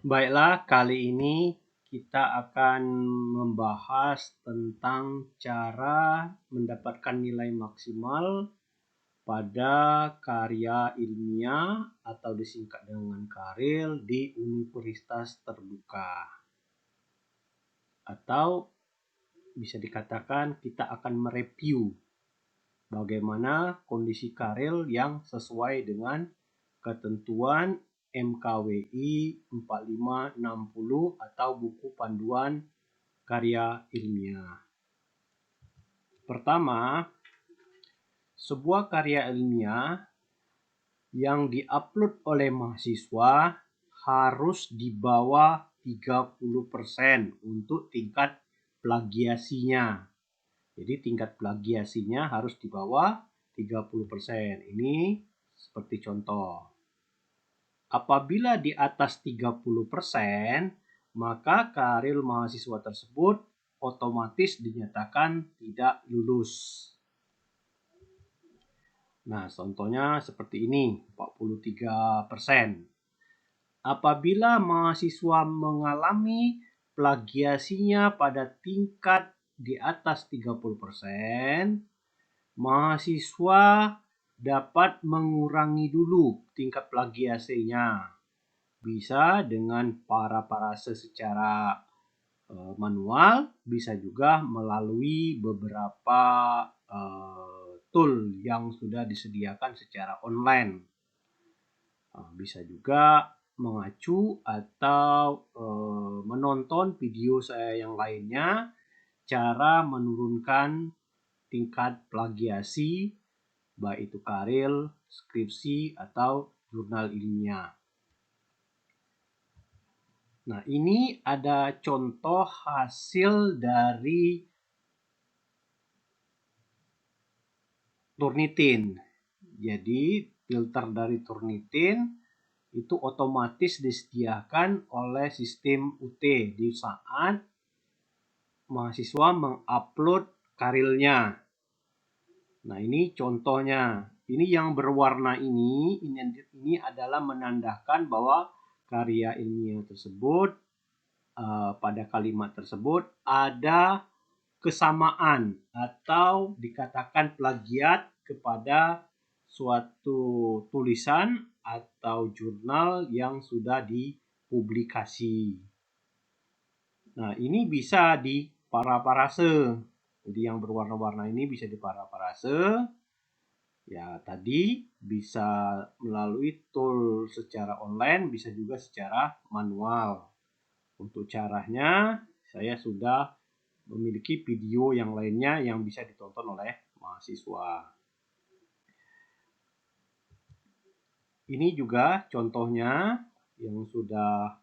Baiklah, kali ini kita akan membahas tentang cara mendapatkan nilai maksimal pada karya ilmiah atau disingkat dengan karil di universitas terbuka. Atau bisa dikatakan kita akan mereview bagaimana kondisi karil yang sesuai dengan ketentuan MKWI 4560 atau buku panduan karya ilmiah. Pertama, sebuah karya ilmiah yang diupload oleh mahasiswa harus di bawah 30% untuk tingkat plagiasinya. Jadi tingkat plagiasinya harus di bawah 30%. Ini seperti contoh. Apabila di atas 30%, maka karil mahasiswa tersebut otomatis dinyatakan tidak lulus. Nah, contohnya seperti ini, 43%. Apabila mahasiswa mengalami plagiasinya pada tingkat di atas 30%, mahasiswa dapat mengurangi dulu tingkat plagiasinya. Bisa dengan parafrase secara manual, bisa juga melalui beberapa tool yang sudah disediakan secara online. Bisa juga mengacu atau menonton video saya yang lainnya, cara menurunkan tingkat plagiasi, baik itu karil, skripsi, atau jurnal ilmiah. Nah, ini ada contoh hasil dari Turnitin. Jadi, filter dari Turnitin itu otomatis disediakan oleh sistem UT di saat mahasiswa mengupload karilnya. Nah, ini contohnya. Ini yang berwarna ini adalah menandakan bahwa karya ilmiah tersebut pada kalimat tersebut ada kesamaan atau dikatakan plagiat kepada suatu tulisan atau jurnal yang sudah dipublikasi. Nah, ini bisa di parafrase. Jadi yang berwarna-warna ini bisa di parafrase. Ya, tadi bisa melalui tool secara online, bisa juga secara manual. Untuk caranya, saya sudah memiliki video yang lainnya yang bisa ditonton oleh mahasiswa. Ini juga contohnya yang sudah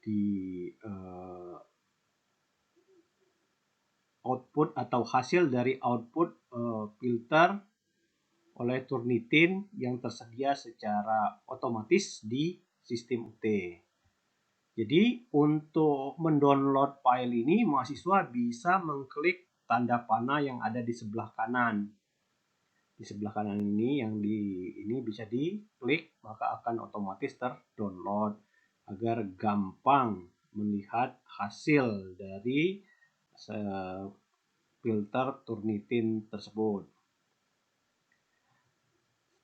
di output atau hasil dari output filter oleh Turnitin yang tersedia secara otomatis di sistem UT. Jadi untuk mendownload file ini, mahasiswa bisa mengklik tanda panah yang ada di sebelah kanan. Di sebelah kanan ini bisa diklik, maka akan otomatis terdownload agar gampang melihat hasil dari filter Turnitin tersebut.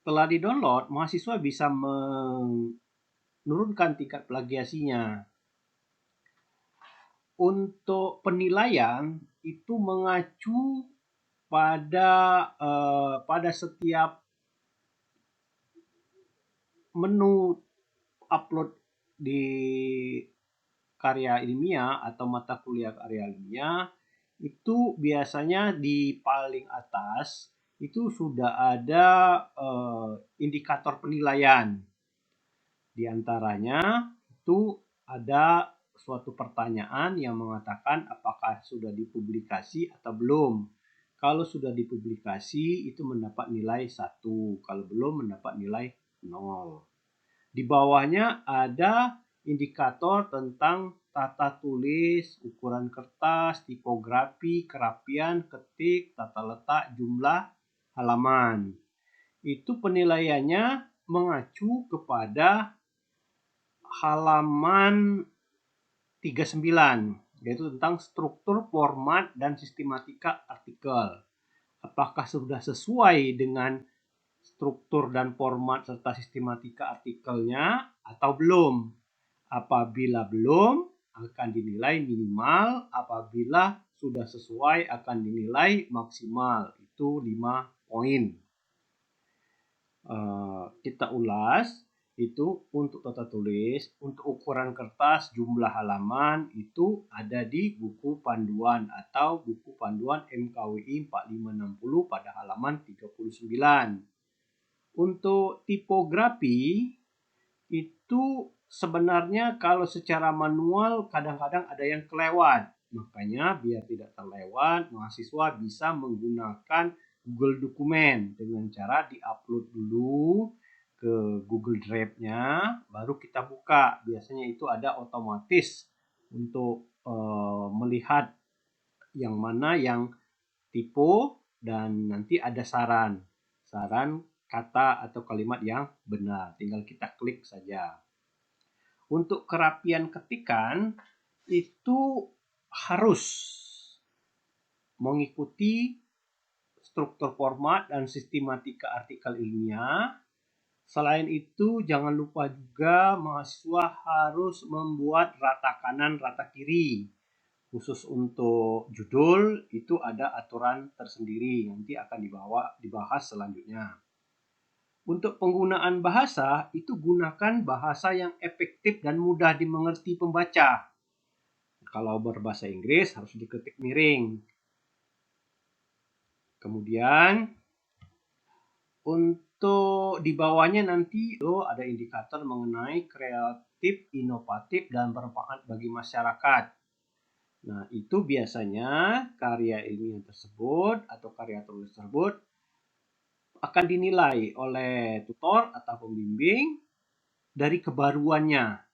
Setelah di-download, mahasiswa bisa menurunkan tingkat plagiasinya. Untuk penilaian itu mengacu pada setiap menu upload di karya ilmiah atau mata kuliah karya ilmiah, itu biasanya di paling atas itu sudah ada indikator penilaian. Di antaranya itu ada suatu pertanyaan yang mengatakan apakah sudah dipublikasi atau belum. Kalau sudah dipublikasi itu mendapat nilai 1, kalau belum mendapat nilai 0. Di bawahnya ada indikator tentang tata tulis, ukuran kertas, tipografi, kerapian, ketik, tata letak, jumlah halaman. Itu penilaiannya mengacu kepada halaman 39, yaitu tentang struktur, format, dan sistematika artikel. Apakah sudah sesuai dengan struktur dan format serta sistematika artikelnya atau belum? Apabila belum, akan dinilai minimal. Apabila sudah sesuai, akan dinilai maksimal. Itu 5 poin. Kita ulas. Itu untuk tata tulis, untuk ukuran kertas, jumlah halaman itu ada di buku panduan atau buku panduan MKWI 4560 pada halaman 39. Untuk tipografi itu sebenarnya kalau secara manual kadang-kadang ada yang kelewat. Makanya biar tidak terlewat, mahasiswa bisa menggunakan Google Dokumen dengan cara di-upload dulu ke Google Drive-nya, baru kita buka. Biasanya itu ada otomatis untuk melihat yang mana yang tipe dan nanti ada saran kata atau kalimat yang benar. Tinggal kita klik saja. Untuk kerapian ketikan itu harus mengikuti struktur format dan sistematika artikel ilmiah. Selain itu, jangan lupa juga mahasiswa harus membuat rata kanan, rata kiri. Khusus untuk judul, itu ada aturan tersendiri. Nanti akan dibahas selanjutnya. Untuk penggunaan bahasa, itu gunakan bahasa yang efektif dan mudah dimengerti pembaca. Kalau berbahasa Inggris, harus diketik miring. Kemudian, untuk di bawahnya nanti itu ada indikator mengenai kreatif, inovatif, dan bermanfaat bagi masyarakat. Nah, itu biasanya karya ilmiah tersebut atau karya tulis tersebut akan dinilai oleh tutor atau pembimbing dari kebaruannya.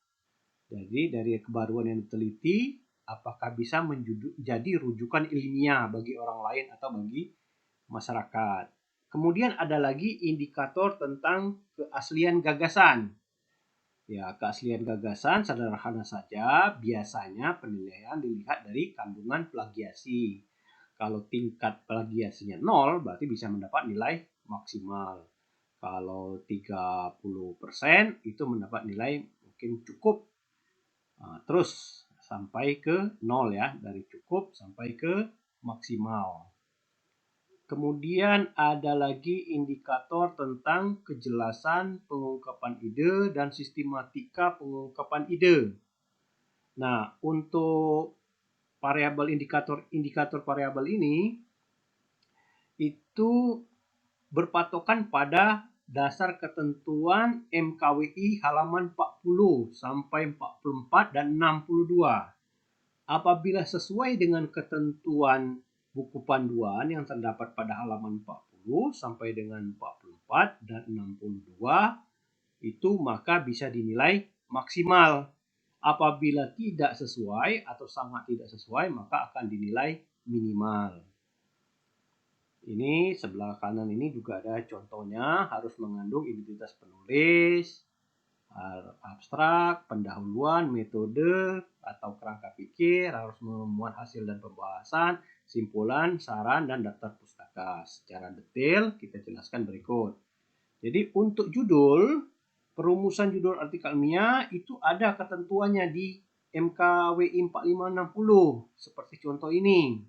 Jadi dari kebaruan yang diteliti, apakah bisa menjadi rujukan ilmiah bagi orang lain atau bagi masyarakat. Kemudian ada lagi indikator tentang keaslian gagasan. Ya, keaslian gagasan sederhana saja, biasanya penilaian dilihat dari kandungan plagiasi. Kalau tingkat plagiasinya 0, berarti bisa mendapat nilai maksimal. Kalau 30% itu mendapat nilai mungkin cukup. Terus sampai ke 0 ya, dari cukup sampai ke maksimal. Kemudian ada lagi indikator tentang kejelasan pengungkapan ide dan sistematika pengungkapan ide. Nah, untuk variabel indikator variabel ini itu berpatokan pada dasar ketentuan MKWI halaman 40 sampai 44 dan 62. Apabila sesuai dengan ketentuan buku panduan yang terdapat pada halaman 40 sampai dengan 44 dan 62 itu maka bisa dinilai maksimal. Apabila tidak sesuai atau sangat tidak sesuai maka akan dinilai minimal. Ini sebelah kanan ini juga ada contohnya, harus mengandung identitas penulis, abstrak, pendahuluan, metode atau kerangka pikir, harus memuat hasil dan pembahasan, simpulan, saran, dan daftar pustaka. Secara detail kita jelaskan berikut. Jadi untuk judul, perumusan judul artikel ilmiah itu ada ketentuannya di MKWI 4560 seperti contoh ini.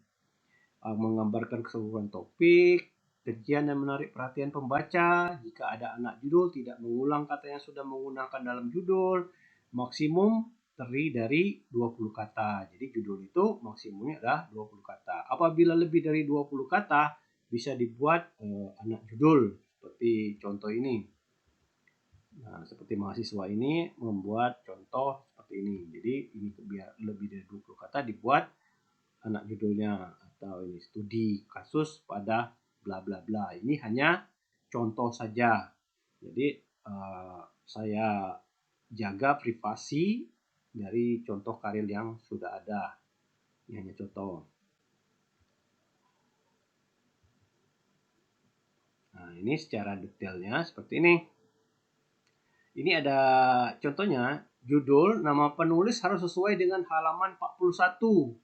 Menggambarkan keseluruhan topik, kajian dan menarik perhatian pembaca. Jika ada anak judul tidak mengulang kata yang sudah menggunakan dalam judul, maksimum terdiri dari 20 kata. Jadi judul itu maksimumnya adalah 20 kata. Apabila lebih dari 20 kata bisa dibuat anak judul seperti contoh ini. Nah, seperti mahasiswa ini membuat contoh seperti ini. Jadi ini biar lebih dari 20 kata dibuat anak judulnya, atau ini studi kasus pada bla bla bla. Ini hanya contoh saja. Jadi saya jaga privasi dari contoh karya yang sudah ada. Ini hanya contoh. Nah, ini secara detailnya seperti ini. Ini ada contohnya. judul, nama penulis harus sesuai dengan halaman 41.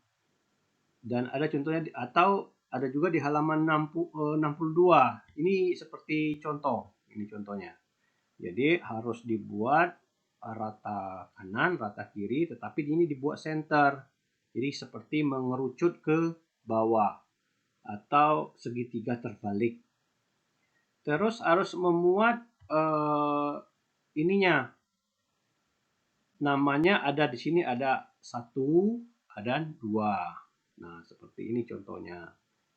Dan ada contohnya atau ada juga di halaman 62. Ini seperti contoh. Ini contohnya. Jadi harus dibuat rata kanan, rata kiri, tetapi ini dibuat center. Jadi seperti mengerucut ke bawah atau segitiga terbalik. Terus harus memuat ininya. Namanya ada di sini ada 1 dan 2. Nah, seperti ini contohnya.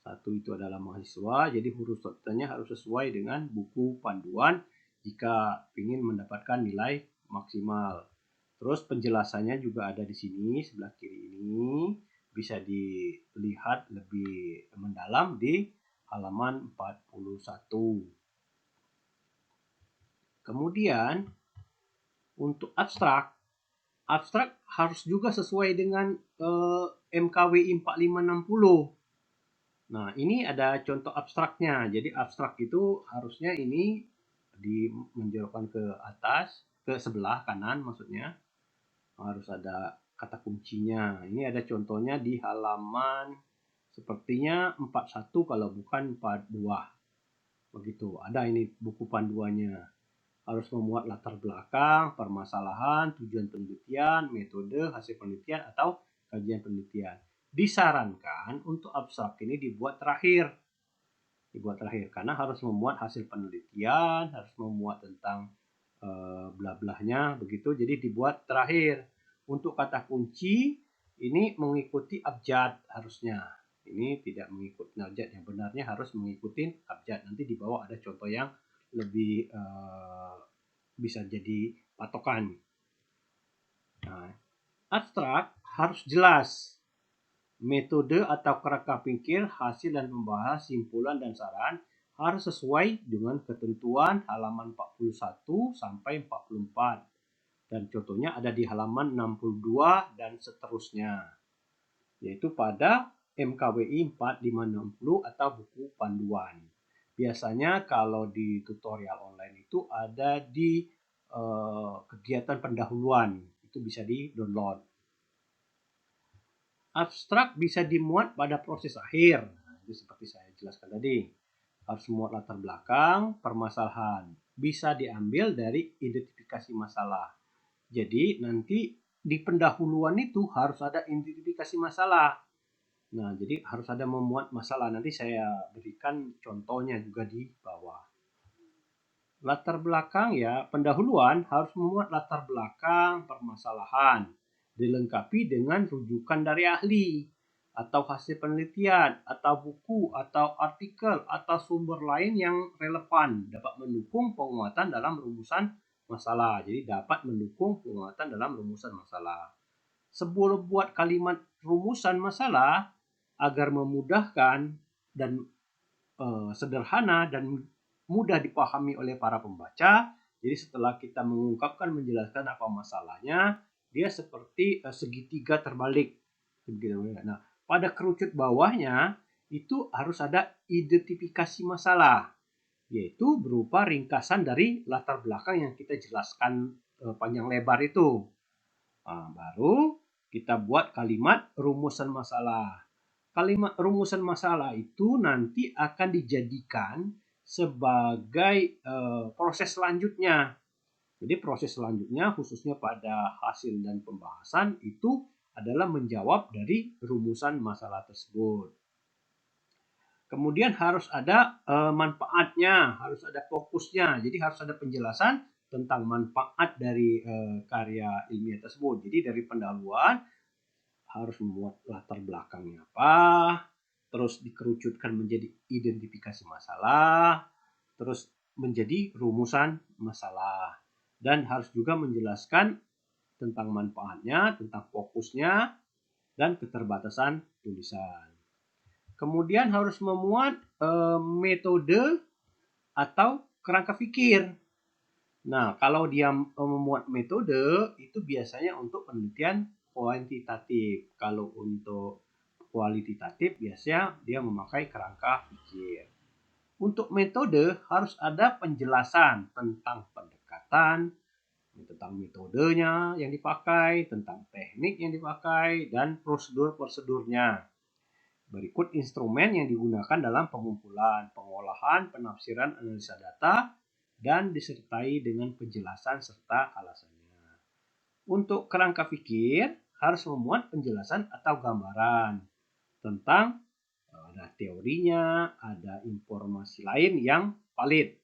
1 itu adalah mahasiswa, jadi huruf sertanya harus sesuai dengan buku panduan jika ingin mendapatkan nilai maksimal. Terus penjelasannya juga ada di sini, sebelah kiri ini. Bisa dilihat lebih mendalam di halaman 41. Kemudian, untuk abstrak harus juga sesuai dengan MKWI 4560. Nah, ini ada contoh abstraknya. Jadi abstrak itu harusnya ini menjorokkan ke atas, ke sebelah kanan maksudnya. Harus ada kata kuncinya. Ini ada contohnya di halaman sepertinya 41 kalau bukan 42. Begitu. Ada ini buku panduannya. Harus memuat latar belakang, permasalahan, tujuan penelitian, metode, hasil penelitian, atau kajian penelitian. Disarankan untuk abstrak ini dibuat terakhir. Karena harus memuat hasil penelitian, harus memuat tentang bla-blahnya, begitu. Jadi dibuat terakhir. Untuk kata kunci, ini mengikuti abjad harusnya. Ini tidak mengikuti abjad, yang benarnya harus mengikuti abjad. Nanti di bawah ada contoh yang lebih bisa jadi patokan. Nah, abstrak harus jelas. Metode atau kerangka pikir, hasil dan pembahas, simpulan dan saran harus sesuai dengan ketentuan halaman 41 sampai 44. Dan contohnya ada di halaman 62 dan seterusnya. Yaitu pada MKWI 4560 atau buku panduan. Biasanya kalau di tutorial online itu ada di kegiatan pendahuluan. Itu bisa di-download. Abstrak bisa dimuat pada proses akhir. Nah, itu seperti saya jelaskan tadi. Harus muat latar belakang, permasalahan. Bisa diambil dari identifikasi masalah. Jadi nanti di pendahuluan itu harus ada identifikasi masalah. Nah, jadi harus ada memuat masalah. Nanti saya berikan contohnya juga di bawah. Latar belakang ya, pendahuluan harus memuat latar belakang permasalahan. Dilengkapi dengan rujukan dari ahli, atau hasil penelitian, atau buku, atau artikel, atau sumber lain yang relevan. Dapat mendukung penguatan dalam rumusan masalah. Jadi dapat mendukung penguatan dalam rumusan masalah. Sebelum buat kalimat rumusan masalah, agar memudahkan dan sederhana dan mudah dipahami oleh para pembaca. Jadi setelah kita mengungkapkan, menjelaskan apa masalahnya, dia seperti segitiga terbalik. Nah, pada kerucut bawahnya itu harus ada identifikasi masalah, yaitu berupa ringkasan dari latar belakang yang kita jelaskan panjang lebar itu. Nah, baru kita buat kalimat rumusan masalah. Kalimat rumusan masalah itu nanti akan dijadikan sebagai proses selanjutnya. Jadi proses selanjutnya khususnya pada hasil dan pembahasan itu adalah menjawab dari rumusan masalah tersebut. Kemudian harus ada manfaatnya, harus ada fokusnya. Jadi harus ada penjelasan tentang manfaat dari karya ilmiah tersebut. Jadi dari pendahuluan harus membuat latar belakangnya apa, terus dikerucutkan menjadi identifikasi masalah, terus menjadi rumusan masalah, dan harus juga menjelaskan tentang manfaatnya, tentang fokusnya, dan keterbatasan tulisan. Kemudian harus memuat metode atau kerangka pikir. Nah, kalau dia memuat metode, itu biasanya untuk penelitian kuantitatif. Kalau untuk kualitatif, biasanya dia memakai kerangka pikir. Untuk metode harus ada penjelasan tentang pendekatan, tentang metodenya yang dipakai, tentang teknik yang dipakai, dan prosedur-prosedurnya. Berikut instrumen yang digunakan dalam pengumpulan, pengolahan, penafsiran, analisa data, dan disertai dengan penjelasan serta alasannya. Untuk kerangka pikir harus memuat penjelasan atau gambaran tentang ada teorinya, ada informasi lain yang valid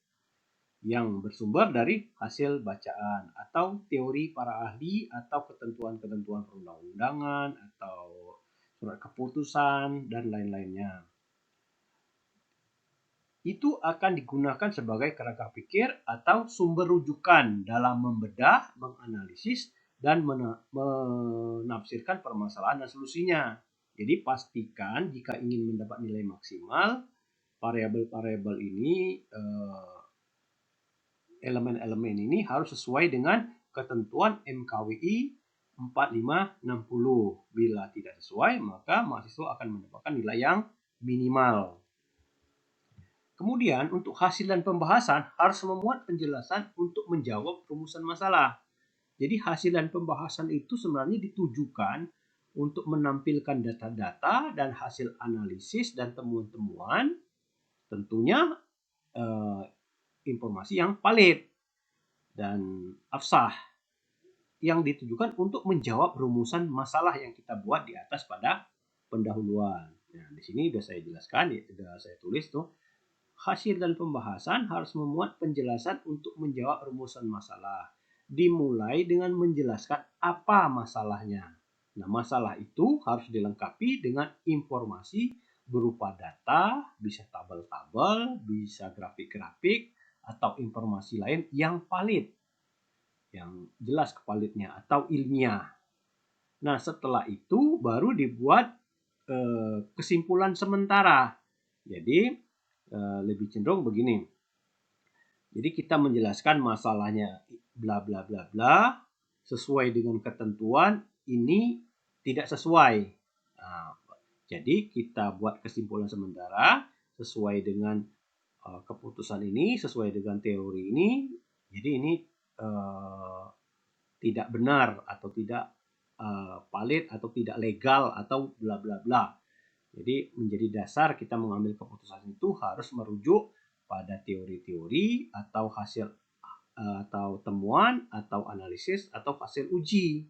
yang bersumber dari hasil bacaan atau teori para ahli atau ketentuan-ketentuan perundang-undangan atau surat keputusan dan lain-lainnya. Itu akan digunakan sebagai kerangka pikir atau sumber rujukan dalam membedah, menganalisis, dan menafsirkan permasalahan dan solusinya. Jadi pastikan jika ingin mendapat nilai maksimal, variabel-variabel ini, elemen-elemen ini harus sesuai dengan ketentuan MKWI 4560. Bila tidak sesuai, maka mahasiswa akan mendapatkan nilai yang minimal. Kemudian untuk hasil dan pembahasan harus memuat penjelasan untuk menjawab rumusan masalah. Jadi hasil dan pembahasan itu sebenarnya ditujukan untuk menampilkan data-data dan hasil analisis dan temuan-temuan, tentunya informasi yang valid dan afsah, yang ditujukan untuk menjawab rumusan masalah yang kita buat di atas pada pendahuluan. Nah, di sini sudah saya jelaskan, sudah saya tulis tuh. Hasil dan pembahasan harus memuat penjelasan untuk menjawab rumusan masalah. Dimulai dengan menjelaskan apa masalahnya. Nah, masalah itu harus dilengkapi dengan informasi berupa data, bisa tabel-tabel, bisa grafik-grafik, atau informasi lain yang valid, yang jelas validnya atau ilmiah. Nah, setelah itu baru dibuat kesimpulan sementara. Jadi lebih cenderung begini. Jadi kita menjelaskan masalahnya bla bla bla bla sesuai dengan ketentuan ini tidak sesuai. Nah, jadi kita buat kesimpulan sementara sesuai dengan keputusan ini, sesuai dengan teori ini. Jadi ini tidak benar atau tidak valid atau tidak legal atau bla bla bla. Jadi menjadi dasar kita mengambil keputusan itu harus merujuk pada teori-teori atau hasil atau temuan atau analisis atau hasil uji.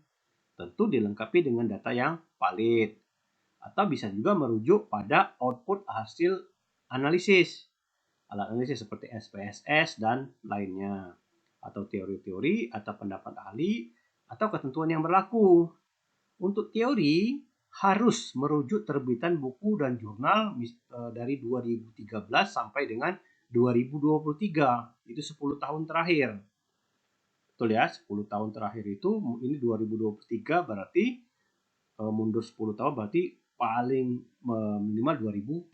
Tentu dilengkapi dengan data yang valid. Atau bisa juga merujuk pada output hasil analisis. Alat analisis seperti SPSS dan lainnya. Atau teori-teori atau pendapat ahli atau ketentuan yang berlaku. Untuk teori harus merujuk terbitan buku dan jurnal dari 2013 sampai dengan 2023. Itu 10 tahun terakhir. Betul ya, 10 tahun terakhir itu ini 2023 berarti mundur 10 tahun berarti paling minimal 2013.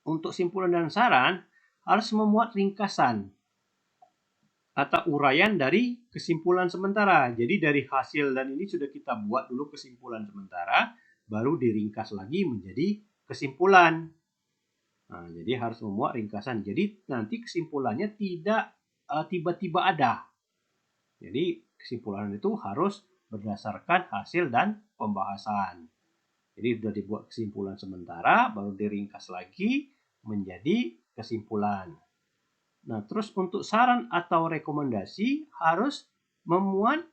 Untuk simpulan dan saran harus memuat ringkasan atau uraian dari kesimpulan sementara. Jadi dari hasil dan ini sudah kita buat dulu kesimpulan sementara, baru diringkas lagi menjadi kesimpulan. Nah, jadi harus memuat ringkasan. Jadi nanti kesimpulannya tidak tiba-tiba ada. Jadi kesimpulan itu harus berdasarkan hasil dan pembahasan. Jadi sudah dibuat kesimpulan sementara, baru diringkas lagi menjadi kesimpulan. Nah, terus untuk saran atau rekomendasi harus memuat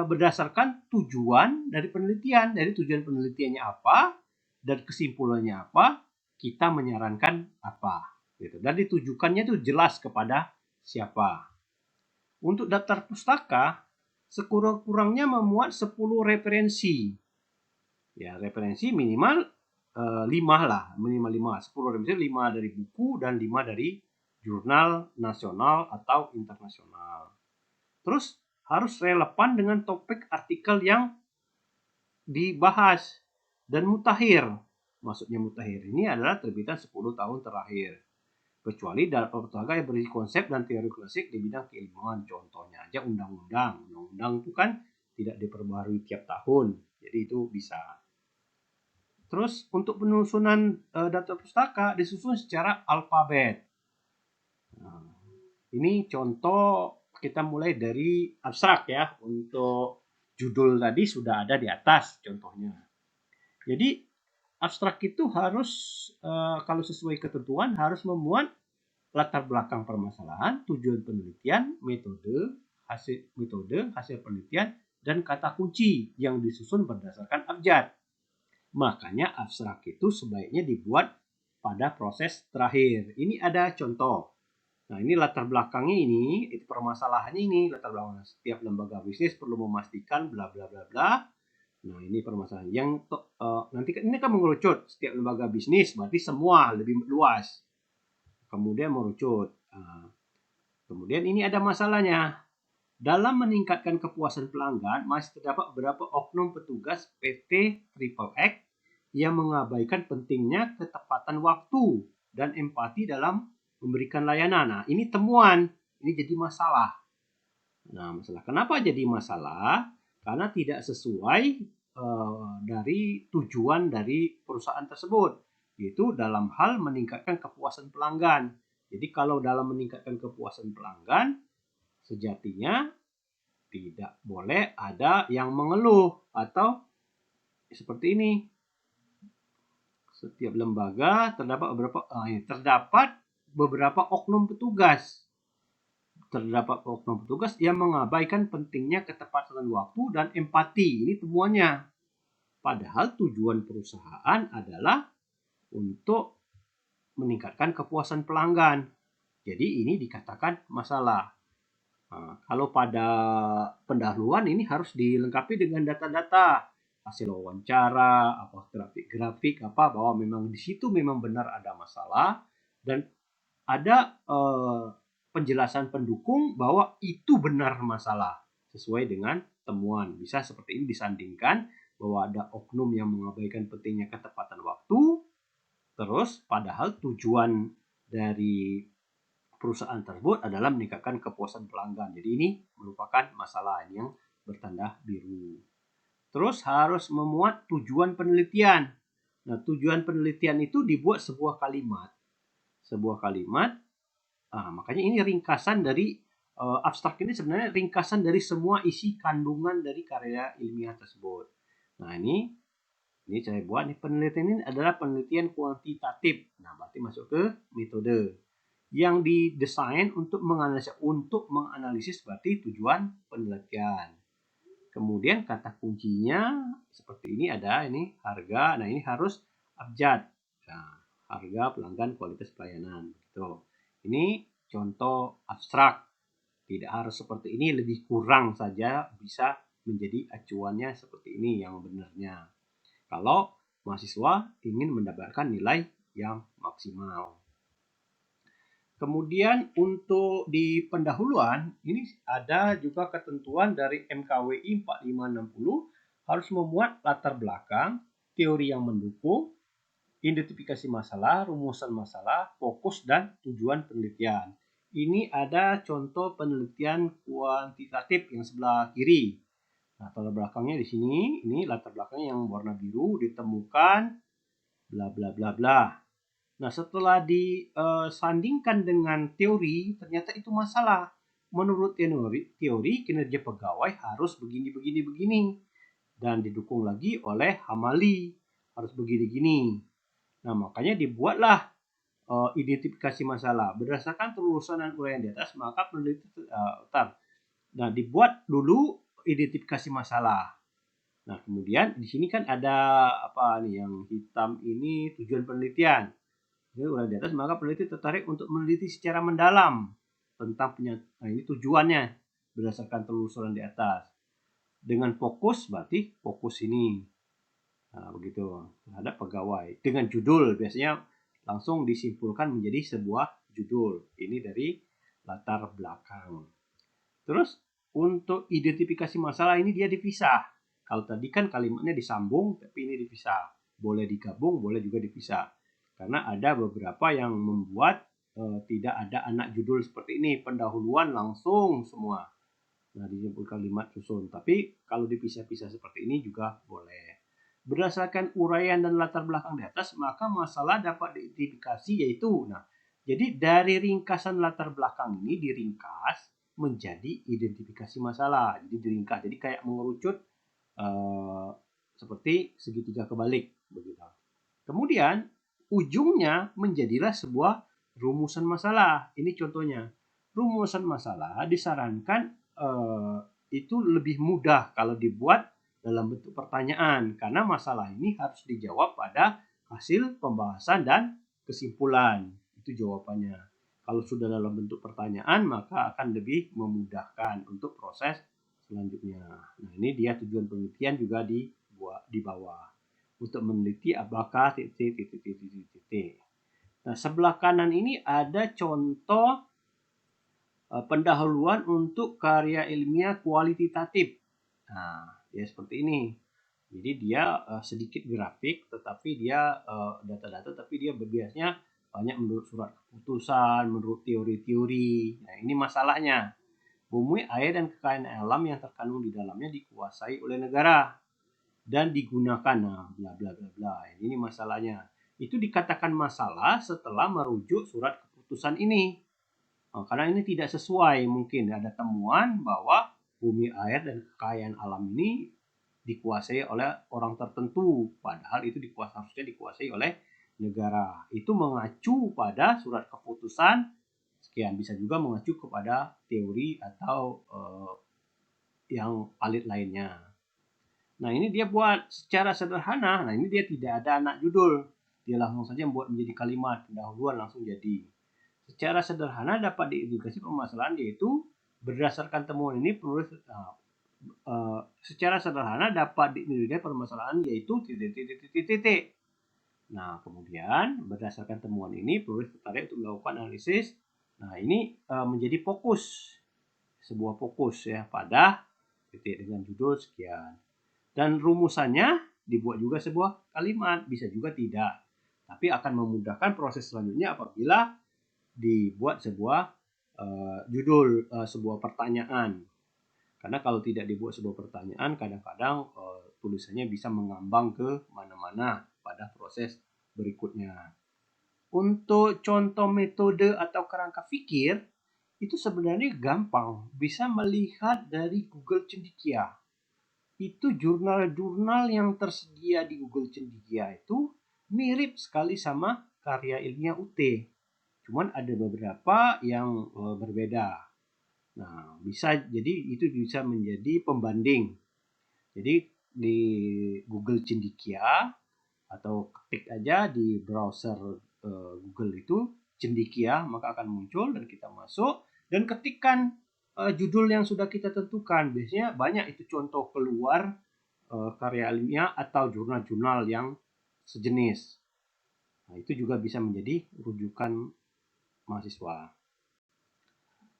berdasarkan tujuan dari penelitian. Dari tujuan penelitiannya apa dan kesimpulannya apa, kita menyarankan apa. Gitu. Dan ditujukannya itu jelas kepada siapa. Untuk daftar pustaka, sekurang-kurangnya memuat 10 referensi. Ya, referensi minimal 5 lah, minimal 5. 10 referensi, 5 dari buku dan 5 dari jurnal nasional atau internasional. Terus harus relevan dengan topik artikel yang dibahas dan mutakhir. Maksudnya mutakhir ini adalah terbitan 10 tahun terakhir. Kecuali dalam pustaka yang berisi konsep dan teori klasik di bidang keilmuan. Contohnya aja undang-undang. Undang-undang itu kan tidak diperbaharui tiap tahun. Jadi itu bisa. Terus untuk penyusunan daftar pustaka disusun secara alfabet. Nah, Ini contoh kita mulai dari abstrak ya. Untuk judul tadi sudah ada di atas contohnya. Jadi abstrak itu harus kalau sesuai ketentuan harus memuat latar belakang permasalahan, tujuan penelitian, hasil penelitian, dan kata kunci yang disusun berdasarkan abjad. Makanya abstrak itu sebaiknya dibuat pada proses terakhir. Ini ada contoh. Nah, ini latar belakangnya ini, itu permasalahannya ini, latar belakang setiap lembaga bisnis perlu memastikan bla bla bla bla. Nah, ini permasalahan yang nanti ini kan mengerucut setiap lembaga bisnis, berarti semua lebih luas. Kemudian merucut. Nah, kemudian ini ada masalahnya. Dalam meningkatkan kepuasan pelanggan, masih terdapat beberapa oknum petugas PT Triple X yang mengabaikan pentingnya ketepatan waktu dan empati dalam memberikan layanan. Nah, ini temuan, ini jadi masalah. Nah, masalah. Kenapa jadi masalah? Karena tidak sesuai dari tujuan dari perusahaan tersebut, yaitu dalam hal meningkatkan kepuasan pelanggan. Jadi kalau dalam meningkatkan kepuasan pelanggan, sejatinya tidak boleh ada yang mengeluh atau seperti ini. Setiap lembaga terdapat beberapa oknum petugas. Terdapat oknum petugas yang mengabaikan pentingnya ketepatan waktu dan empati. Ini temuannya. Padahal tujuan perusahaan adalah untuk meningkatkan kepuasan pelanggan. Jadi ini dikatakan masalah. Nah, kalau pada pendahuluan ini harus dilengkapi dengan data-data hasil wawancara, apa grafik apa bahwa memang di situ memang benar ada masalah dan ada penjelasan pendukung bahwa itu benar masalah sesuai dengan temuan. Bisa seperti ini disandingkan bahwa ada oknum yang mengabaikan pentingnya ketepatan waktu, terus padahal tujuan dari perusahaan tersebut adalah meningkatkan kepuasan pelanggan. Jadi ini merupakan masalah yang bertanda biru. Terus harus memuat tujuan penelitian. Nah, tujuan penelitian itu dibuat sebuah kalimat. Makanya ini ringkasan dari abstrak ini sebenarnya ringkasan dari semua isi kandungan dari karya ilmiah tersebut. Nah, ini saya buat nih, penelitian ini adalah penelitian kuantitatif. Nah, berarti masuk ke metode yang didesain untuk menganalisis berarti tujuan penelitian. Kemudian kata kuncinya seperti ini ada ini harga. Nah, ini harus abjad. Nah, harga, pelanggan, kualitas pelayanan. Gitu. Ini contoh abstrak. Tidak harus seperti ini, lebih kurang saja bisa menjadi acuannya seperti ini yang benarnya. Kalau mahasiswa ingin mendapatkan nilai yang maksimal. Kemudian untuk di pendahuluan, ini ada juga ketentuan dari MKWI 4560 harus memuat latar belakang, teori yang mendukung, identifikasi masalah, rumusan masalah, fokus, dan tujuan penelitian. Ini ada contoh penelitian kuantitatif yang sebelah kiri. Latar belakangnya di sini, ini latar belakangnya yang warna biru ditemukan, bla bla bla bla. Nah, setelah disandingkan dengan teori, ternyata itu masalah. Menurut teori kinerja pegawai harus begini. Dan didukung lagi oleh Hamali, harus begini-gini. Nah, makanya dibuatlah identifikasi masalah. Berdasarkan telusuran dan uraian di atas, maka peneliti dibuat dulu identifikasi masalah. Nah, kemudian di sini kan ada apa nih yang hitam ini tujuan penelitian. Udah di atas, maka peneliti tertarik untuk meneliti secara mendalam tentang nah, ini tujuannya berdasarkan telusuran di atas. Dengan fokus berarti fokus ini. Nah, begitu terhadap pegawai. Dengan judul biasanya langsung disimpulkan menjadi sebuah judul. Ini dari latar belakang. Terus untuk identifikasi masalah ini dia dipisah. Kalau tadi kan kalimatnya disambung, tapi ini dipisah. Boleh digabung, boleh juga dipisah. Karena ada beberapa yang membuat tidak ada anak judul seperti ini, pendahuluan langsung semua. Nah, disebut kalimat susun. Tapi kalau dipisah-pisah seperti ini juga boleh. Berdasarkan uraian dan latar belakang di atas, maka masalah dapat diidentifikasi yaitu, nah, Jadi dari ringkasan latar belakang ini diringkas menjadi identifikasi masalah. Jadi diringkas, jadi kayak mengerucut seperti segitiga kebalik begitu. Kemudian ujungnya menjadilah sebuah rumusan masalah. Ini contohnya. Rumusan masalah disarankan itu lebih mudah kalau dibuat dalam bentuk pertanyaan karena masalah ini harus dijawab pada hasil pembahasan dan kesimpulan. Itu jawabannya. Kalau sudah dalam bentuk pertanyaan maka akan lebih memudahkan untuk proses selanjutnya. Nah, ini dia tujuan penelitian juga di bawah untuk meneliti apakah titik. Nah, sebelah kanan ini ada contoh pendahuluan untuk karya ilmiah kualitatif. Nah, ya seperti ini. Jadi dia sedikit grafik, tetapi dia data-data, tapi dia biasanya banyak menurut surat keputusan, menurut teori-teori. Nah, ini masalahnya. Bumi, air, dan kekayaan alam yang terkandung di dalamnya dikuasai oleh negara dan digunakan. Nah, bla bla bla bla. Ini masalahnya. Itu dikatakan masalah setelah merujuk surat keputusan ini. Nah, karena ini tidak sesuai, mungkin ada temuan bahwa bumi, air, dan kekayaan alam ini dikuasai oleh orang tertentu, padahal itu harusnya dikuasai oleh negara. Itu mengacu pada surat keputusan sekian, bisa juga mengacu kepada teori atau yang valid lainnya. Nah, ini dia buat secara sederhana. Nah, ini dia tidak ada anak judul. Dia langsung saja membuat menjadi kalimat pendahuluan langsung jadi. Secara sederhana dapat diindikasi permasalahan yaitu berdasarkan temuan ini penulis secara sederhana dapat diindikasi permasalahan yaitu titik. Nah, kemudian berdasarkan temuan ini penulis tertarik untuk melakukan analisis. Nah, ini menjadi sebuah fokus ya pada titik dengan judul sekian. Dan rumusannya dibuat juga sebuah kalimat, bisa juga tidak. Tapi akan memudahkan proses selanjutnya apabila dibuat sebuah judul, sebuah pertanyaan. Karena kalau tidak dibuat sebuah pertanyaan, kadang-kadang tulisannya bisa mengambang ke mana-mana pada proses berikutnya. Untuk contoh metode atau kerangka pikir, itu sebenarnya gampang. Bisa melihat dari Google Cendekia. Itu jurnal-jurnal yang tersedia di Google Cendekia itu mirip sekali sama karya ilmiah UT. Cuman ada beberapa yang berbeda. Nah, jadi itu bisa menjadi pembanding. Jadi di Google Cendekia atau ketik aja di browser Google itu Cendekia, maka akan muncul dan kita masuk dan ketikkan judul yang sudah kita tentukan. Biasanya banyak itu contoh keluar karya ilmiah atau jurnal-jurnal yang sejenis. Nah, itu juga bisa menjadi rujukan mahasiswa.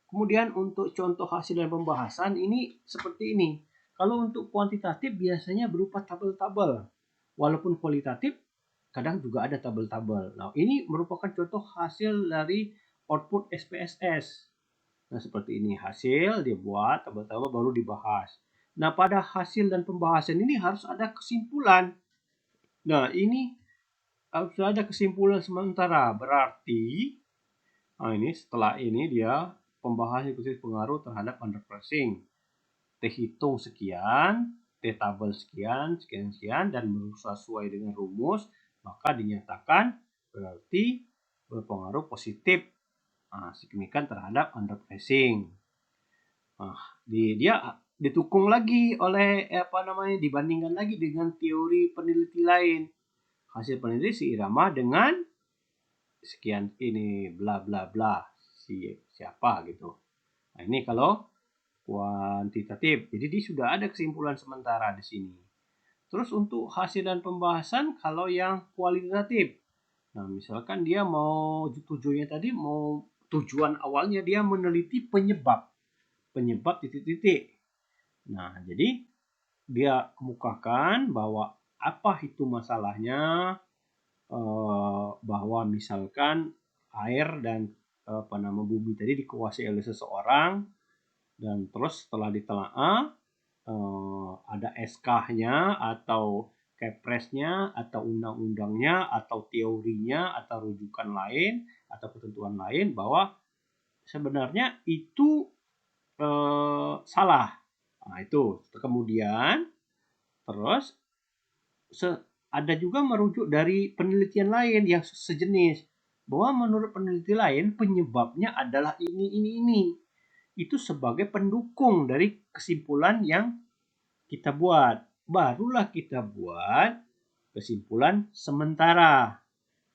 Kemudian untuk contoh hasil dan pembahasan ini seperti ini. Kalau untuk kuantitatif biasanya berupa tabel-tabel. Walaupun kualitatif kadang juga ada tabel-tabel. Nah, ini merupakan contoh hasil dari output SPSS. Nah, seperti ini hasil dibuat tabel-tabel baru dibahas. Nah, pada hasil dan pembahasan ini harus ada kesimpulan. Nah, ini harus ada kesimpulan sementara. Berarti, nah ini setelah ini dia pembahasan hipotesis pengaruh terhadap underpricing. T hitung sekian, T tabel sekian, dan sesuai dengan rumus, maka dinyatakan berarti berpengaruh positif signifikan terhadap underpricing. Nah, dia didukung lagi oleh dibandingkan lagi dengan teori peneliti lain. Hasil peneliti seirama dengan sekian ini bla bla bla siapa gitu. Nah, ini kalau kuantitatif. Jadi dia sudah ada kesimpulan sementara di sini. Terus untuk hasil dan pembahasan kalau yang kualitatif. Nah, misalkan dia tujuannya tadi tujuan awalnya dia meneliti penyebab titik-titik. Nah, jadi dia kemukakan bahwa apa itu masalahnya, bahwa misalkan air dan bumi tadi dikuasai oleh seseorang, dan terus setelah ditelaah ada SK-nya atau Kepres-nya atau undang-undangnya atau teorinya atau rujukan lain atau ketentuan lain bahwa sebenarnya itu salah. Nah, itu. Kemudian terus ada juga merujuk dari penelitian lain yang sejenis, bahwa menurut peneliti lain penyebabnya adalah ini. Itu sebagai pendukung dari kesimpulan yang kita buat. Barulah kita buat kesimpulan sementara.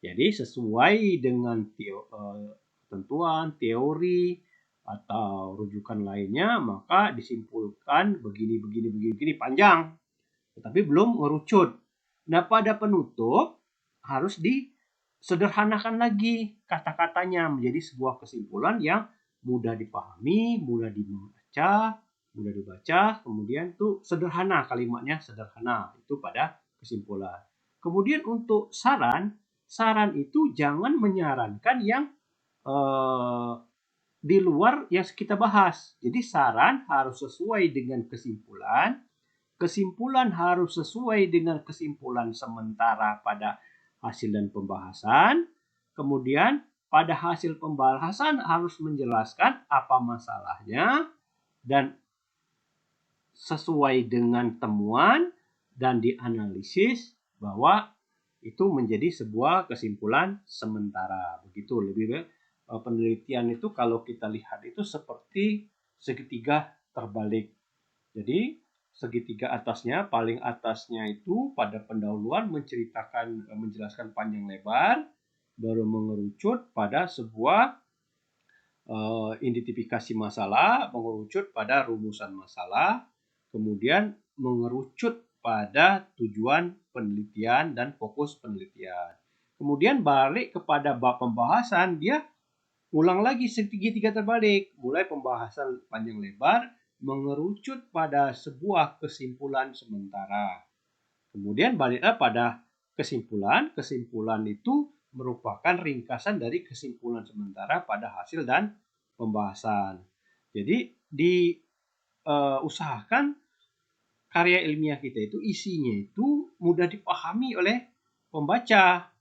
Jadi sesuai dengan ketentuan, teori, atau rujukan lainnya, maka disimpulkan begini panjang. Tetapi belum ngerucut. Nah, pada penutup harus disederhanakan lagi kata-katanya menjadi sebuah kesimpulan yang mudah dipahami, mudah dibaca, kemudian tuh sederhana, kalimatnya sederhana, itu pada kesimpulan. Kemudian untuk saran itu jangan menyarankan yang di luar yang kita bahas. Jadi saran harus sesuai dengan kesimpulan harus sesuai dengan kesimpulan sementara pada hasil dan pembahasan. Kemudian pada hasil pembahasan harus menjelaskan apa masalahnya dan sesuai dengan temuan dan dianalisis bahwa itu menjadi sebuah kesimpulan sementara. Begitu lebih penelitian itu kalau kita lihat itu seperti segitiga terbalik. Jadi segitiga atasnya, paling atasnya itu pada pendahuluan menjelaskan panjang lebar, baru mengerucut pada sebuah identifikasi masalah, mengerucut pada rumusan masalah, kemudian mengerucut pada tujuan penelitian dan fokus penelitian. Kemudian balik kepada bab pembahasan, dia ulang lagi segitiga terbalik, mulai pembahasan panjang lebar, mengerucut pada sebuah kesimpulan sementara. Kemudian baliklah pada kesimpulan. Kesimpulan itu merupakan ringkasan dari kesimpulan sementara pada hasil dan pembahasan. Jadi diusahakan karya ilmiah kita itu isinya itu mudah dipahami oleh pembaca.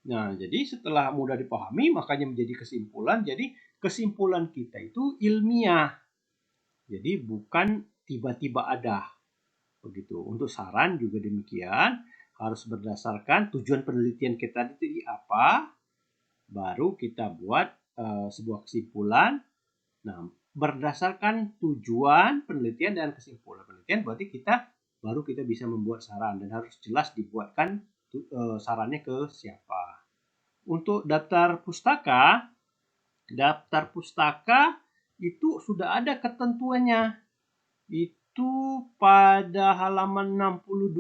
Nah, jadi setelah mudah dipahami makanya menjadi kesimpulan. Jadi kesimpulan kita itu ilmiah. Jadi bukan tiba-tiba ada. Begitu. Untuk saran juga demikian, harus berdasarkan tujuan penelitian kita itu apa, baru kita buat sebuah kesimpulan. Nah, berdasarkan tujuan penelitian dan kesimpulan penelitian berarti baru kita bisa membuat saran, dan harus jelas dibuatkan sarannya ke siapa. Untuk daftar pustaka itu sudah ada ketentuannya. Itu pada halaman 62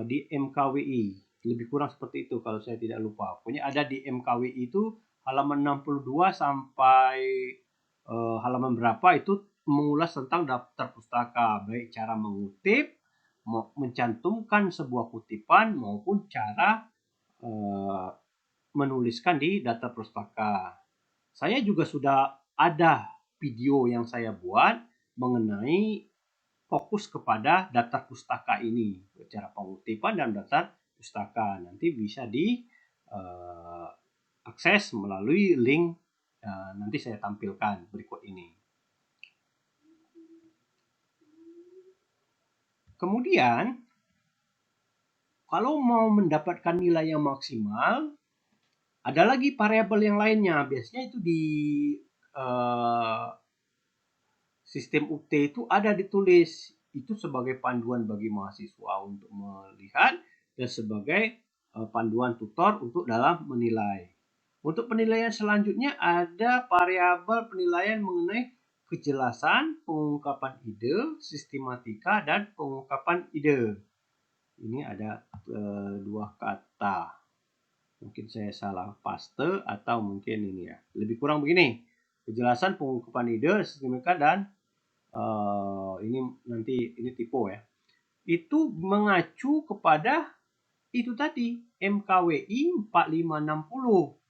di MKWI. Lebih kurang seperti itu kalau saya tidak lupa. Pokoknya ada di MKWI itu halaman 62 sampai halaman berapa itu mengulas tentang daftar pustaka, baik cara mengutip, mencantumkan sebuah kutipan maupun cara menuliskan di daftar pustaka. Saya juga sudah ada video yang saya buat mengenai fokus kepada daftar pustaka ini, cara pengutipan dan daftar pustaka. Nanti bisa diakses melalui link nanti saya tampilkan berikut ini. Kemudian kalau mau mendapatkan nilai yang maksimal, ada lagi variabel yang lainnya. Biasanya itu di sistem UT itu ada ditulis. Itu sebagai panduan bagi mahasiswa untuk melihat dan sebagai panduan tutor untuk dalam menilai. Untuk penilaian selanjutnya ada variabel penilaian mengenai kejelasan, pengungkapan ide, sistematika, dan pengungkapan ide. Ini ada dua kata. Mungkin saya salah paste atau mungkin ini ya. Lebih kurang begini. Kejelasan, pengungkapan ide, sistematika, dan ini nanti ini tipe ya. Itu mengacu kepada itu tadi MKWI 4560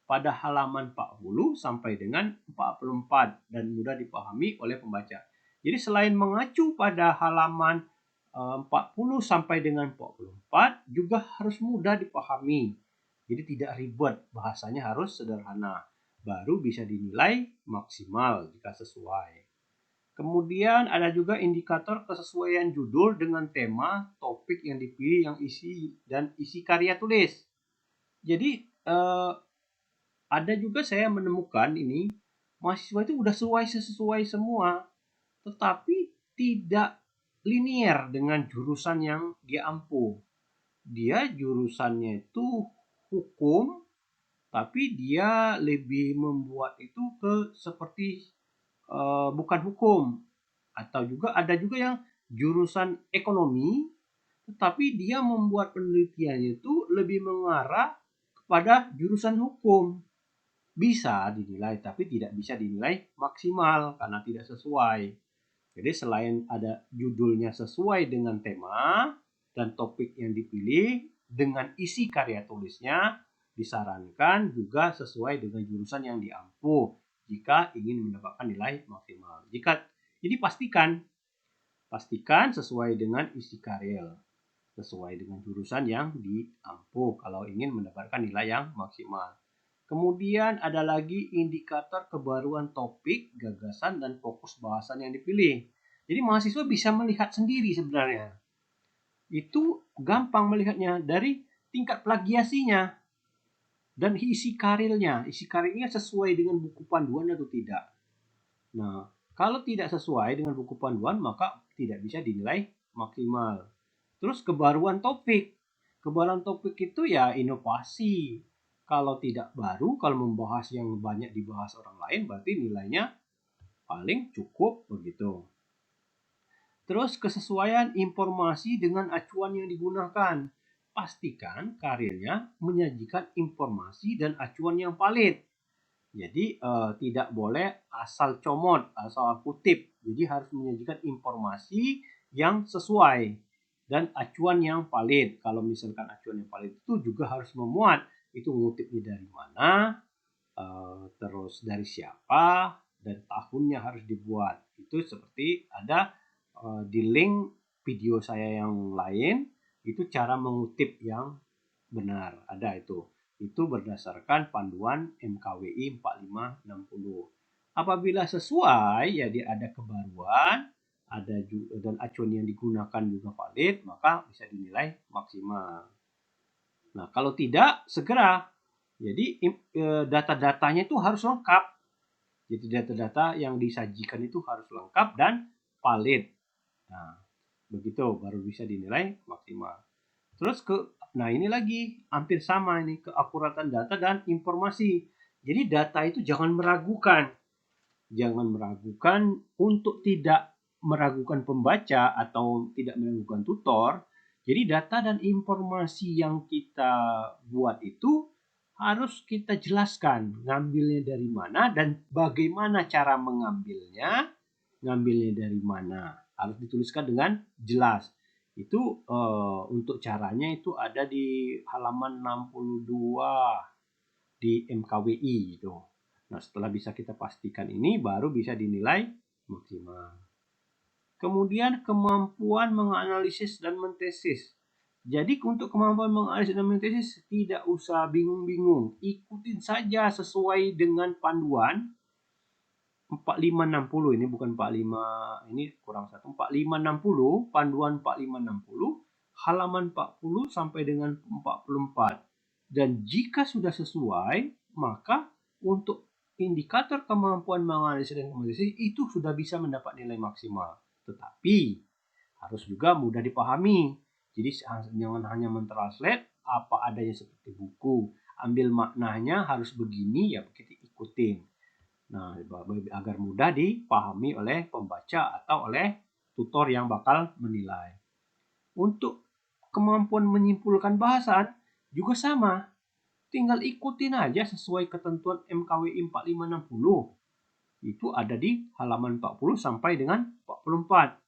pada halaman 40 sampai dengan 44 dan mudah dipahami oleh pembaca. Jadi selain mengacu pada halaman 40 sampai dengan 44 juga harus mudah dipahami. Jadi tidak ribet, bahasanya harus sederhana. Baru bisa dinilai maksimal jika sesuai. Kemudian ada juga indikator kesesuaian judul dengan tema, topik yang dipilih, yang isi karya tulis. Jadi ada juga saya menemukan ini mahasiswa itu udah sesuai semua, tetapi tidak linier dengan jurusan yang dia ampuh. Dia jurusannya itu hukum, tapi dia lebih membuat itu ke seperti bukan hukum. Atau juga ada juga yang jurusan ekonomi, tetapi dia membuat penelitiannya itu lebih mengarah kepada jurusan hukum. Bisa dinilai, tapi tidak bisa dinilai maksimal karena tidak sesuai. Jadi selain ada judulnya sesuai dengan tema dan topik yang dipilih dengan isi karya tulisnya, disarankan juga sesuai dengan jurusan yang diampu jika ingin mendapatkan nilai maksimal. Jadi pastikan sesuai dengan isi karya, sesuai dengan jurusan yang diampu kalau ingin mendapatkan nilai yang maksimal. Kemudian ada lagi indikator kebaruan topik, gagasan, dan fokus bahasan yang dipilih. Jadi mahasiswa bisa melihat sendiri sebenarnya. Itu gampang melihatnya dari tingkat plagiasinya dan isi karirnya. Isi karirnya sesuai dengan buku panduan atau tidak. Nah, kalau tidak sesuai dengan buku panduan maka tidak bisa dinilai maksimal. Terus kebaruan topik. Kebaruan topik itu ya inovasi. Kalau tidak baru, kalau membahas yang banyak dibahas orang lain, berarti nilainya paling cukup begitu. Terus kesesuaian informasi dengan acuan yang digunakan. Pastikan karyanya menyajikan informasi dan acuan yang valid. Jadi tidak boleh asal comot, asal kutip. Jadi harus menyajikan informasi yang sesuai dan acuan yang valid. Kalau misalkan acuan yang valid itu juga harus memuat itu ngutipnya dari mana, terus dari siapa, dan tahunnya harus dibuat. Itu seperti ada di link video saya yang lain, itu cara mengutip yang benar. Ada itu. Itu berdasarkan panduan MKWI 4560. Apabila sesuai, ya dia ada kebaruan, ada juga, dan acuan yang digunakan juga valid, maka bisa dinilai maksimal. Nah, kalau tidak, segera. Jadi data-datanya itu harus lengkap. Jadi data-data yang disajikan itu harus lengkap dan valid. Nah, begitu baru bisa dinilai maksimal. Terus nah ini lagi hampir sama ini, keakuratan data dan informasi. Jadi data itu jangan meragukan. Jangan meragukan untuk tidak meragukan pembaca atau tidak meragukan tutor. Jadi data dan informasi yang kita buat itu harus kita jelaskan ngambilnya dari mana dan bagaimana cara mengambilnya, ngambilnya dari mana. Harus dituliskan dengan jelas. Itu untuk caranya itu ada di halaman 62 di MKWI itu. Nah, setelah bisa kita pastikan ini baru bisa dinilai maksimal. Kemudian kemampuan menganalisis dan mentesis. Jadi untuk kemampuan menganalisis dan mentesis tidak usah bingung-bingung. Ikutin saja sesuai dengan panduan 4560, ini bukan 45, ini kurang satu, 4560, panduan 4560, halaman 40 sampai dengan 44. Dan jika sudah sesuai, maka untuk indikator kemampuan menganalisis dan mentesis itu sudah bisa mendapat nilai maksimal. Tetapi harus juga mudah dipahami. Jadi jangan hanya mentranslate apa adanya seperti buku. Ambil maknanya harus begini, ya kita ikutin. Nah, agar mudah dipahami oleh pembaca atau oleh tutor yang bakal menilai. Untuk kemampuan menyimpulkan bahasan juga sama. Tinggal ikutin aja sesuai ketentuan MKWI 4560. Itu ada di halaman 40 sampai dengan 44.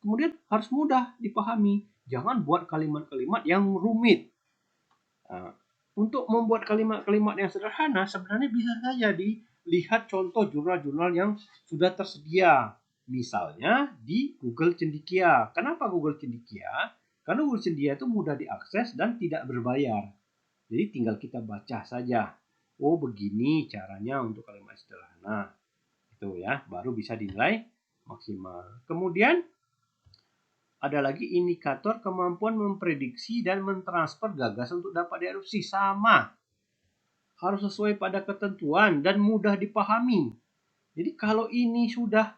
Kemudian harus mudah dipahami. Jangan buat kalimat-kalimat yang rumit. Nah, untuk membuat kalimat-kalimat yang sederhana sebenarnya bisa saja dilihat contoh jurnal-jurnal yang sudah tersedia. Misalnya di Google Cendekia. Kenapa Google Cendekia? Karena Google Cendekia itu mudah diakses dan tidak berbayar. Jadi tinggal kita baca saja. Oh, begini caranya untuk kalimat sederhana. Itu ya, baru bisa dinilai maksimal. Kemudian ada lagi indikator kemampuan memprediksi dan mentransfer gagasan untuk dapat diadopsi. Sama. Harus sesuai pada ketentuan dan mudah dipahami. Jadi kalau ini sudah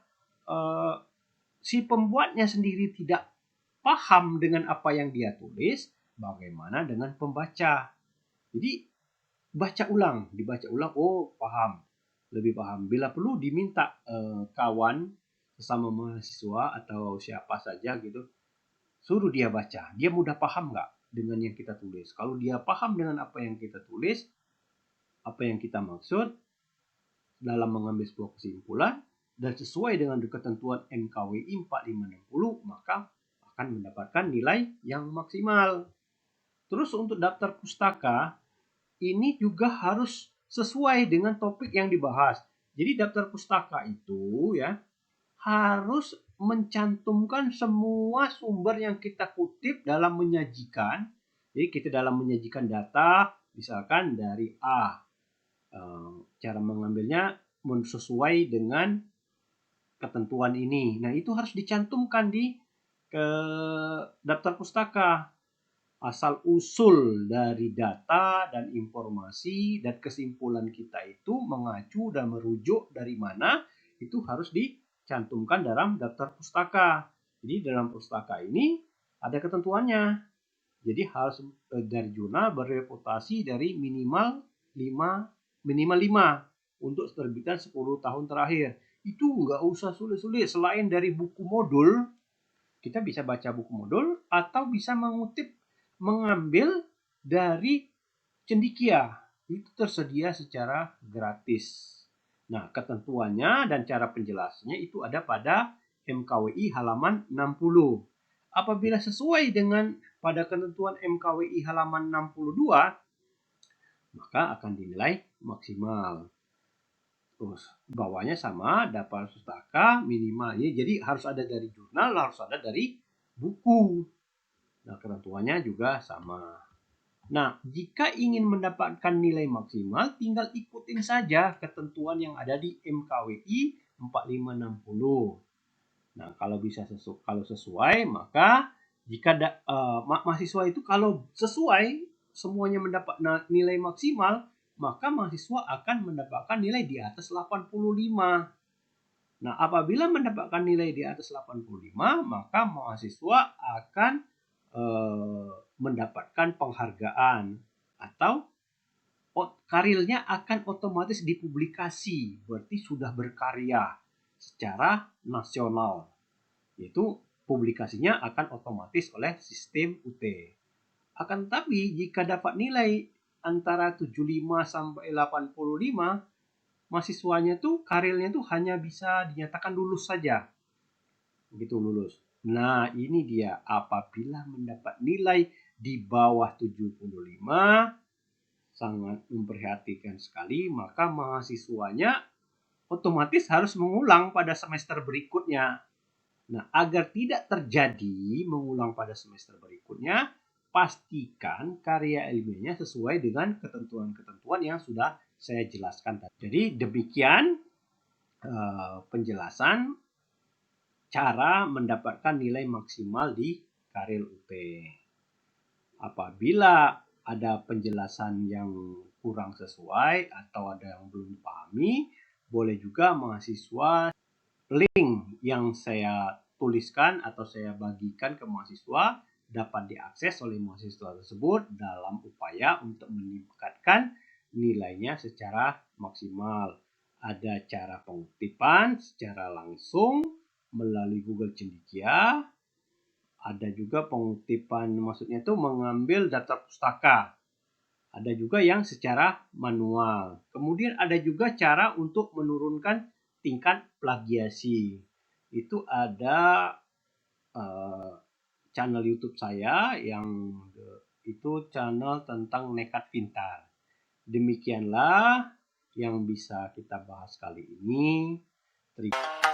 si pembuatnya sendiri tidak paham dengan apa yang dia tulis, bagaimana dengan pembaca? Jadi dibaca ulang, oh paham, lebih paham. Bila perlu diminta kawan sesama mahasiswa atau siapa saja gitu, suruh dia baca. Dia mudah paham nggak dengan yang kita tulis? Kalau dia paham dengan apa yang kita tulis, apa yang kita maksud dalam mengambil sebuah kesimpulan dan sesuai dengan ketentuan MKWI 4560, maka akan mendapatkan nilai yang maksimal. Terus untuk daftar pustaka, ini juga harus sesuai dengan topik yang dibahas. Jadi daftar pustaka itu ya harus mencantumkan semua sumber yang kita kutip dalam menyajikan. Jadi kita dalam menyajikan data, misalkan dari A, cara mengambilnya sesuai dengan ketentuan ini. Nah, itu harus dicantumkan di daftar pustaka. Asal usul dari data dan informasi dan kesimpulan kita itu mengacu dan merujuk dari mana, itu harus dicantumkan dalam daftar pustaka. Jadi dalam pustaka ini ada ketentuannya. Jadi harus dari jurnal berreputasi dari minimal 5 untuk terbitan 10 tahun terakhir. Itu nggak usah sulit-sulit. Selain dari buku modul, kita bisa baca buku modul atau bisa mengambil dari cendikia. Itu tersedia secara gratis. Nah, ketentuannya dan cara penjelasannya itu ada pada MKWI halaman 60. Apabila sesuai dengan pada ketentuan MKWI halaman 62, maka akan dinilai maksimal. Terus bawahnya sama, daftar pustaka minimal. Ya, jadi harus ada dari jurnal, harus ada dari buku. Nah, ketentuannya juga sama. Nah, jika ingin mendapatkan nilai maksimal, tinggal ikutin saja ketentuan yang ada di MKWI 4560. Nah, kalau sesuai, maka jika mahasiswa itu kalau sesuai semuanya mendapat nilai maksimal, maka mahasiswa akan mendapatkan nilai di atas 85. Nah, apabila mendapatkan nilai di atas 85, maka mahasiswa akan mendapatkan penghargaan atau karirnya akan otomatis dipublikasi, berarti sudah berkarya secara nasional. Yaitu publikasinya akan otomatis oleh sistem UT. Akan tetapi jika dapat nilai antara 75 sampai 85, mahasiswanya tuh karirnya tuh hanya bisa dinyatakan lulus saja. Begitu lulus. Nah, ini dia, apabila mendapat nilai di bawah 75, sangat memprihatinkan sekali, maka mahasiswanya otomatis harus mengulang pada semester berikutnya. Nah, agar tidak terjadi mengulang pada semester berikutnya, pastikan karya ilmiahnya sesuai dengan ketentuan-ketentuan yang sudah saya jelaskan tadi. Jadi demikian penjelasan cara mendapatkan nilai maksimal di Karil UT. Apabila ada penjelasan yang kurang sesuai atau ada yang belum dipahami, boleh juga mahasiswa link yang saya tuliskan atau saya bagikan ke mahasiswa dapat diakses oleh mahasiswa tersebut dalam upaya untuk meningkatkan nilainya secara maksimal. Ada cara pengutipan secara langsung melalui Google Cendekia. Ada juga pengutipan, maksudnya itu mengambil daftar pustaka. Ada juga yang secara manual. Kemudian ada juga cara untuk menurunkan tingkat plagiasi. Itu ada channel YouTube saya yang itu channel tentang nekat pintar. Demikianlah yang bisa kita bahas kali ini. Terima kasih.